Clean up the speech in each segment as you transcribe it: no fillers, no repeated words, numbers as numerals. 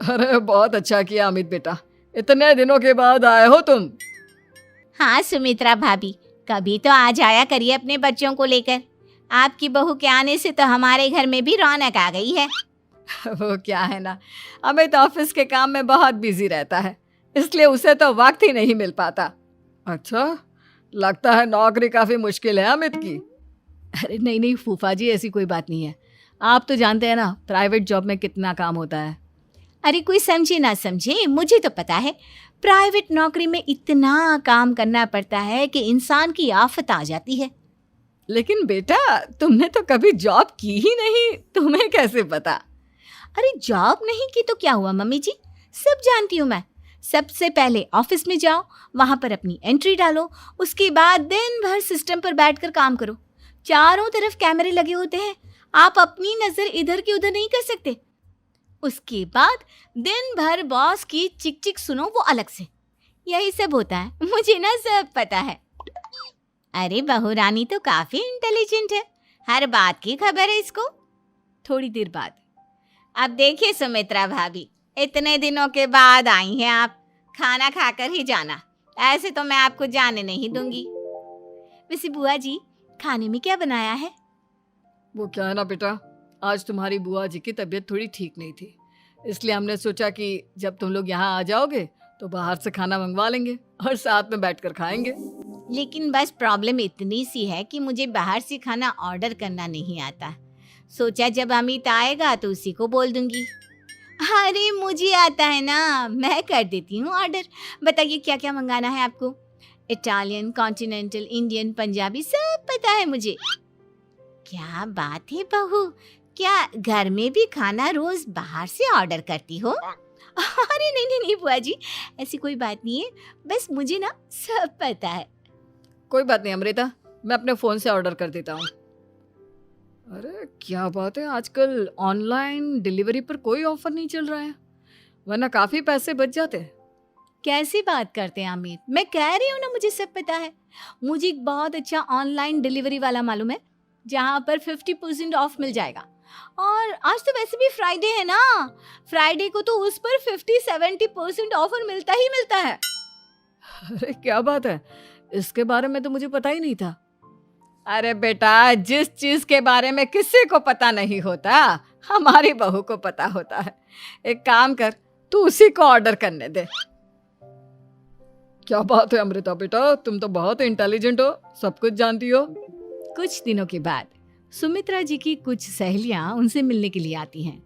अरे बहुत अच्छा किया अमित बेटा, इतने दिनों के बाद आए हो तुम। हाँ सुमित्रा भाभी, कभी तो आ जाया करिए अपने बच्चों को लेकर। आपकी बहू के आने से तो हमारे घर में भी रौनक आ गई है। वो क्या है ना, अमित ऑफिस के काम में बहुत बिजी रहता है, इसलिए उसे तो वक्त ही नहीं मिल पाता। अच्छा, लगता है नौकरी काफी मुश्किल है अमित की। अरे नहीं नहीं फूफा जी, ऐसी कोई बात नहीं है। आप तो जानते हैं ना प्राइवेट जॉब में कितना काम होता है। अरे कोई समझे ना समझे, मुझे तो पता है प्राइवेट नौकरी में इतना काम करना पड़ता है कि इंसान की आफत आ जाती है। लेकिन बेटा तुमने तो कभी जॉब की ही नहीं, तुम्हें कैसे पता? अरे जॉब नहीं की तो क्या हुआ मम्मी जी, सब जानती हूँ मैं। सबसे पहले ऑफिस में जाओ, वहां पर अपनी एंट्री डालो, उसके बाद दिन भर सिस्टम पर बैठकर काम करो। चारों तरफ कैमरे लगे होते हैं, आप अपनी नजर इधर की उधर नहीं कर सकते। उसके बाद दिन भर बॉस की चिक चिक सुनो, वो अलग से। यही सब होता है, मुझे ना सब पता है। अरे बहू रानी तो काफी इंटेलिजेंट है, हर बात की खबर है इसको। थोड़ी देर बाद, अब देखिए सुमित्रा भाभी, इतने दिनों के बाद आई हैं आप, खाना खाकर ही जाना, ऐसे तो मैं आपको जाने नहीं दूंगी। वैसे बुआ जी, खाने में क्या बनाया है? वो क्या है ना बेटा, आज तुम्हारी बुआ जी की तबीयत थोड़ी ठीक नहीं थी, इसलिए हमने सोचा कि जब तुम लोग यहाँ आ जाओगे तो बाहर से खाना मंगवा लेंगे और साथ में बैठकर खाएंगे। लेकिन बस प्रॉब्लम इतनी सी है कि मुझे बाहर से खाना ऑर्डर करना नहीं आता। सोचा जब अमित आएगा तो उसी को बोल दूंगी। अरे मुझे आता है ना, मैं कर देती हूँ ऑर्डर। बताइए क्या क्या मंगाना है आपको? इटालियन, कॉन्टिनेंटल, इंडियन, पंजाबी, सब पता है मुझे। क्या बात है बहू, क्या घर में भी खाना रोज बाहर से ऑर्डर करती हो? अरे नहीं नहीं नहीं बुआ जी, ऐसी कोई बात नहीं है, बस मुझे ना सब पता है। कोई बात नहीं अमृता, मैं अपने फ़ोन से ऑर्डर कर देता हूँ। अरे क्या बात है, आजकल ऑनलाइन डिलीवरी पर कोई ऑफर नहीं चल रहा है, वरना काफ़ी पैसे बच जाते। कैसी बात करते हैं अमित, मैं कह रही हूँ ना मुझे सब पता है। मुझे एक बहुत अच्छा ऑनलाइन डिलीवरी वाला मालूम है, जहाँ पर 50% ऑफ मिल जाएगा। और आज तो वैसे भी फ्राइडे है ना, फ्राइडे को तो उस पर 50-70% ऑफर मिलता ही मिलता है। अरे क्या बात है, इसके बारे में तो मुझे पता ही नहीं था। अरे बेटा, जिस चीज के बारे में किसी को पता नहीं होता, हमारी बहू को पता होता है। एक काम कर, तू उसी को ऑर्डर करने दे। क्या बात है अमृता बेटा, तुम तो बहुत इंटेलिजेंट हो, सब कुछ जानती हो। कुछ दिनों के बाद सुमित्रा जी की कुछ सहेलियां उनसे मिलने के लिए आती हैं।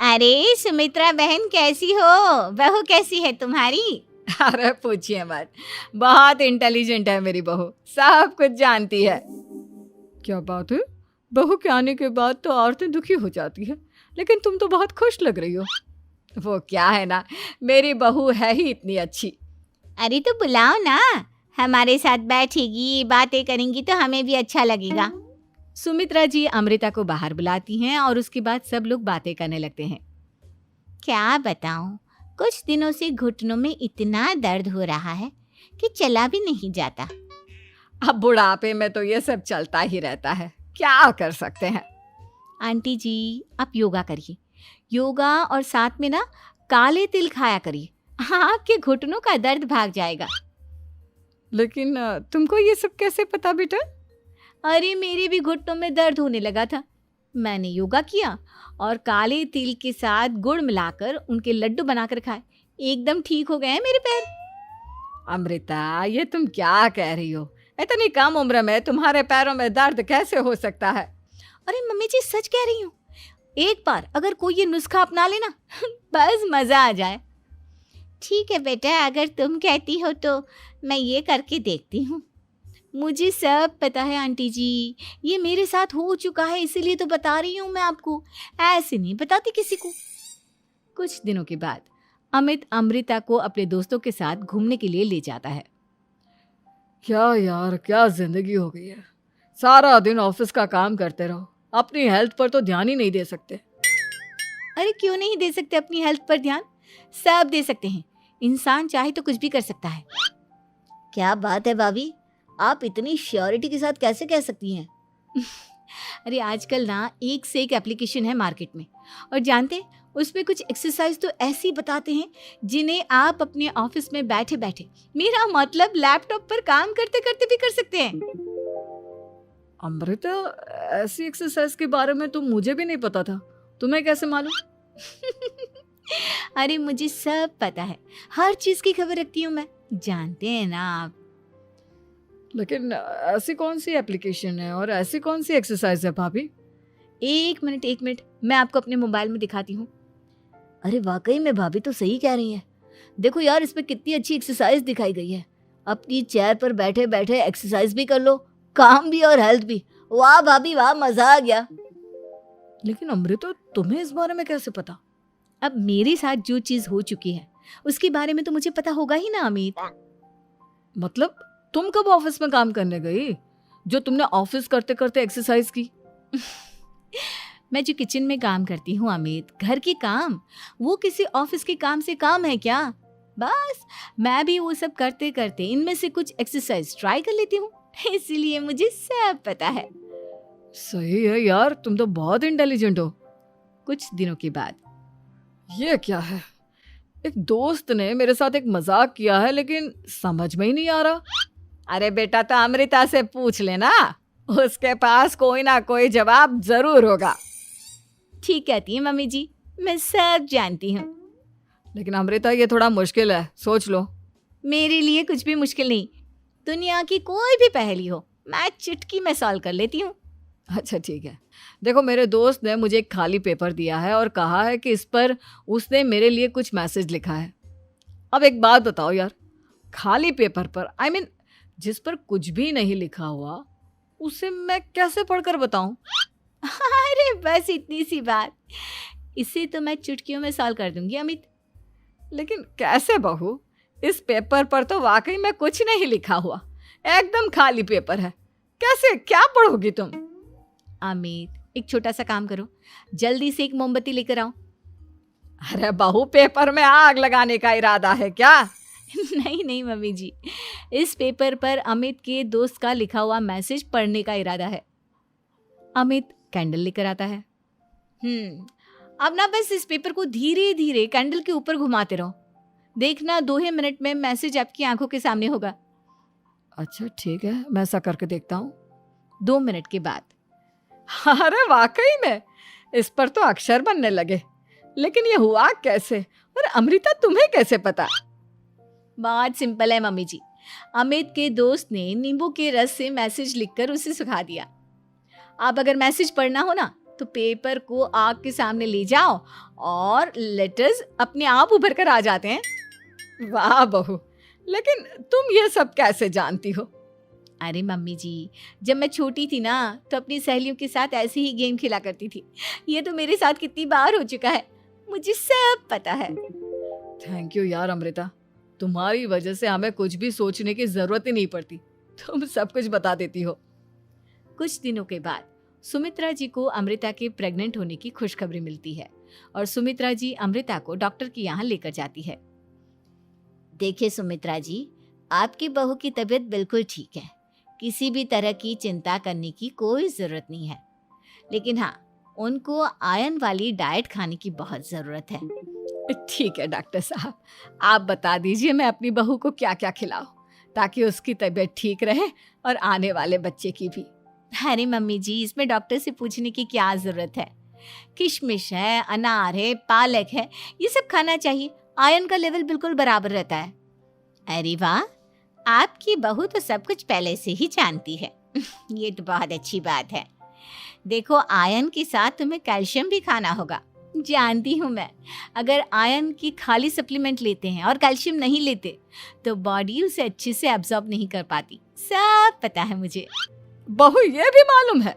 अरे सुमित्रा बहन कैसी हो, बहू कैसी है तुम्हारी? अरे पूछिए मत, बहुत इंटेलिजेंट है मेरी बहू, सब कुछ जानती है। क्या बात है, बहू के आने के बाद तो औरतें दुखी हो जाती है, लेकिन तुम तो बहुत खुश लग रही हो। वो क्या है ना, मेरी बहू है ही इतनी अच्छी। अरे तो बुलाओ ना, हमारे साथ बैठेगी, बातें करेंगी तो हमें भी अच्छा लगेगा। सुमित्रा जी अमृता को बाहर बुलाती हैं और उसके बाद सब लोग बातें करने लगते हैं। क्या बताऊं, कुछ दिनों से घुटनों में इतना दर्द हो रहा है कि चला भी नहीं जाता। अब बुढ़ापे में तो ये सब चलता ही रहता है, क्या कर सकते हैं। आंटी जी आप योगा करिए, योगा और साथ में ना काले तिल खाया करिए, आपके घुटनों का दर्द भाग जाएगा। लेकिन तुमको ये सब कैसे पता बेटा? अरे मेरे भी घुटनों में दर्द होने लगा था, मैंने योगा किया और काले तिल के साथ गुड़ मिलाकर उनके लड्डू बनाकर खाए, एकदम ठीक हो गए हैं मेरे पैर। अमृता ये तुम क्या कह रही हो, इतनी कम उम्र में तुम्हारे पैरों में दर्द कैसे हो सकता है? अरे मम्मी जी सच कह रही हूँ, एक बार अगर कोई ये नुस्खा अपना लेना बस मजा आ जाए। ठीक है बेटा, अगर तुम कहती हो तो मैं ये करके देखती हूँ। मुझे सब पता है आंटी जी, ये मेरे साथ हो चुका है, इसीलिए तो बता रही हूँ मैं आपको, ऐसे नहीं बताती किसी को। कुछ दिनों के बाद अमित अमृता को अपने दोस्तों के साथ घूमने के लिए ले जाता है। क्या यार, क्या जिंदगी हो गई है, सारा दिन ऑफिस का काम करते रहो, अपनी हेल्थ पर तो ध्यान ही नहीं दे सकते। अरे क्यों नहीं दे सकते अपनी हेल्थ पर ध्यान, सब दे सकते हैं, इंसान चाहे तो कुछ भी कर सकता है। क्या बात है भाभी, आप इतनी श्योरिटी के साथ कैसे कह सकती हैं? अरे आजकल ना एक से एक एप्लीकेशन है मार्केट में, और जानते हैं उसमें कुछ एक्सरसाइज तो ऐसी बताते हैं जिन्हें आप अपने ऑफिस में बैठे बैठे, मेरा मतलब लैपटॉप पर काम करते करते भी कर सकते हैं। अमृता, ऐसी एक्सरसाइज के बारे में तो मुझे भी नहीं पता था। तुम्हें कैसे मालूम? अरे मुझे सब पता है, हर चीज की खबर रखती हूँ मैं, जानते हैं ना आप। लेकिन ऐसी कौन सी एप्लीकेशन है और ऐसी कौन सी एक्सरसाइज है भाभी? एक मिनट, मैं आपको अपने मोबाइल में दिखाती हूँ। अरे वाकई में भाभी तो सही कह रही हैं। देखो यार, इस पे कितनी अच्छी एक्सरसाइज दिखाई गई है। अपनी चेयर पर बैठे बैठे एक्सरसाइज भी कर लो, काम भी और हेल्थ भी। वाह भाभी वाह, मजा आ गया। लेकिन अमृता, तुम्हें इस बारे में कैसे पता? अब मेरे साथ जो चीज हो चुकी है उसके बारे में तो मुझे पता होगा ही ना अमित। मतलब तुम कब ऑफिस में काम करने गई जो तुमने ऑफिस करते करते एक्सरसाइज की? मैं जो किचन में काम करती हूँ अमित, घर के काम, वो किसी ऑफिस के काम से काम है क्या? बस मैं भी वो सब करते करते इनमें से कुछ एक्सरसाइज ट्राई कर लेती हूँ, इसीलिए मुझे सब पता है। सही है यार, तुम तो बहुत इंटेलिजेंट हो। कुछ दिनों के बाद, ये क्या है? एक दोस्त ने मेरे साथ एक मजाक किया है, लेकिन समझ में ही नहीं आ रहा। अरे बेटा, तो अमृता से पूछ लेना, उसके पास कोई ना कोई जवाब जरूर होगा। ठीक कहती है मम्मी जी, मैं सब जानती हूँ। लेकिन अमृता, ये थोड़ा मुश्किल है, सोच लो। मेरे लिए कुछ भी मुश्किल नहीं, दुनिया की कोई भी पहेली हो मैं चुटकी में सॉल्व कर लेती हूँ। अच्छा ठीक है, देखो मेरे दोस्त ने मुझे एक खाली पेपर दिया है और कहा है कि इस पर उसने मेरे लिए कुछ मैसेज लिखा है। अब एक बात बताओ यार, खाली पेपर पर, I mean, जिस पर कुछ भी नहीं लिखा हुआ, उसे मैं कैसे पढ़कर बताऊं? अरे बस इतनी सी बात, इसे तो मैं चुटकियों में सॉल्व कर दूंगी अमित। लेकिन कैसे बहू? इस पेपर पर तो वाकई में कुछ नहीं लिखा हुआ, एकदम खाली पेपर है। कैसे, क्या पढ़ोगी तुम? अमित, एक छोटा सा काम करो, जल्दी से एक मोमबत्ती लेकर आओ। अरे बहू, पेपर में आग लगाने का इरादा है क्या? नहीं मम्मी जी, इस पेपर पर अमित के दोस्त का लिखा हुआ मैसेज पढ़ने का इरादा है। अमित कैंडल लेकर आता है। अब ना बस इस पेपर को धीरे धीरे कैंडल के ऊपर घुमाते रहो, देखना 2 ही मिनट में मैसेज आपकी आंखों के सामने होगा। अच्छा ठीक है, मैं ऐसा करके देखता हूँ। 2 मिनट के बाद, अरे वाकई में इस पर तो अक्षर बनने लगे, लेकिन ये हुआ कैसे? और अमृता, तुम्हें कैसे पता? बहुत सिंपल है मम्मी जी, अमित के दोस्त ने नींबू के रस से मैसेज लिखकर उसे सुखा दिया। आप अगर मैसेज पढ़ना हो ना तो पेपर को आग के सामने ले जाओ और लेटर्स अपने आप उभर कर आ जाते हैं। वाह बहू, लेकिन तुम ये सब कैसे जानती हो? अरे मम्मी जी, जब मैं छोटी थी ना तो अपनी सहेलियों के साथ ऐसे ही गेम खेला करती थी। ये तो मेरे साथ कितनी बार हो चुका है, मुझे सब पता है। थैंक यू यार अमृता, तुम्हारी वजह से हमें कुछ भी सोचने की जरूरत ही नहीं पड़ती, तुम सब कुछ बता देती हो। कुछ दिनों के बाद सुमित्रा जी को अमृता के प्रेग्नेंट होने की खुशखबरी मिलती है और सुमित्रा जी अमृता को डॉक्टर के यहाँ लेकर जाती है। देखिए सुमित्रा जी, आपकी बहू की तबीयत बिल्कुल ठीक है, किसी भी तरह की चिंता करने की कोई जरूरत नहीं है, लेकिन हाँ, उनको आयरन वाली डाइट खाने की बहुत जरूरत है। ठीक है डॉक्टर साहब, आप बता दीजिए मैं अपनी बहू को क्या क्या खिलाऊं ताकि उसकी तबीयत ठीक रहे और आने वाले बच्चे की भी। अरे मम्मी जी, इसमें डॉक्टर से पूछने की क्या जरूरत है, किशमिश है, अनार है, पालक है, ये सब खाना चाहिए, आयरन का लेवल बिल्कुल बराबर रहता है। अरे वाह, आपकी बहू तो सब कुछ पहले से ही जानती है। ये तो बहुत अच्छी बात है। देखो, आयरन के साथ तुम्हें कैल्शियम भी खाना होगा, जानती हूँ मैं। अगर आयरन की खाली सप्लीमेंट लेते हैं और कैल्शियम नहीं लेते तो बॉडी उसे अच्छे से एब्जॉर्ब नहीं कर पाती, सब पता है मुझे। बहू, ये भी मालूम है?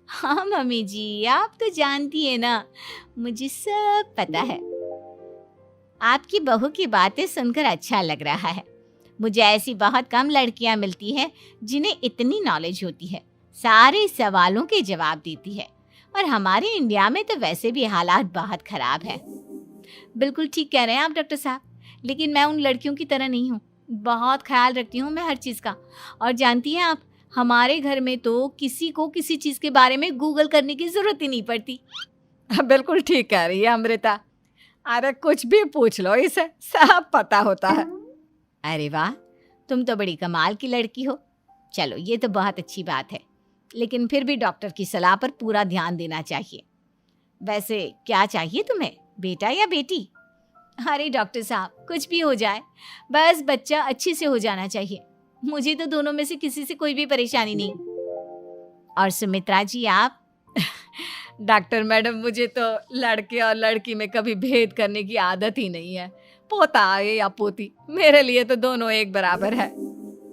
हाँ मम्मी जी, आप तो जानती है ना, मुझे सब पता है। आपकी बहू की बातें सुनकर अच्छा लग रहा है। मुझे ऐसी बहुत कम लड़कियां मिलती हैं जिन्हें इतनी नॉलेज होती है, सारे सवालों के जवाब देती है, और हमारे इंडिया में तो वैसे भी हालात बहुत खराब है। बिल्कुल ठीक कह रहे हैं आप डॉक्टर साहब, लेकिन मैं उन लड़कियों की तरह नहीं हूँ, बहुत ख्याल रखती हूँ मैं हर चीज़ का। और जानती हैं आप, हमारे घर में तो किसी को किसी चीज़ के बारे में गूगल करने की ज़रूरत ही नहीं पड़ती। बिल्कुल ठीक कह रही है अमृता, अरे कुछ भी पूछ लो, इसे सब पता होता है। अरे वाह, तुम तो बड़ी कमाल की लड़की हो। चलो ये तो बहुत अच्छी बात है, लेकिन फिर भी डॉक्टर की सलाह पर पूरा ध्यान देना चाहिए। वैसे क्या चाहिए तुम्हें, बेटा या बेटी? अरे डॉक्टर साहब, कुछ भी हो जाए, बस बच्चा अच्छे से हो जाना चाहिए। मुझे तो दोनों में से किसी से कोई भी परेशानी नहीं। और सुमित्रा जी आप? डॉक्टर मैडम, मुझे तो लड़के और लड़की में कभी भेद करने की आदत ही नहीं है। पोता आए या पोती, मेरे लिए तो दोनों एक बराबर है।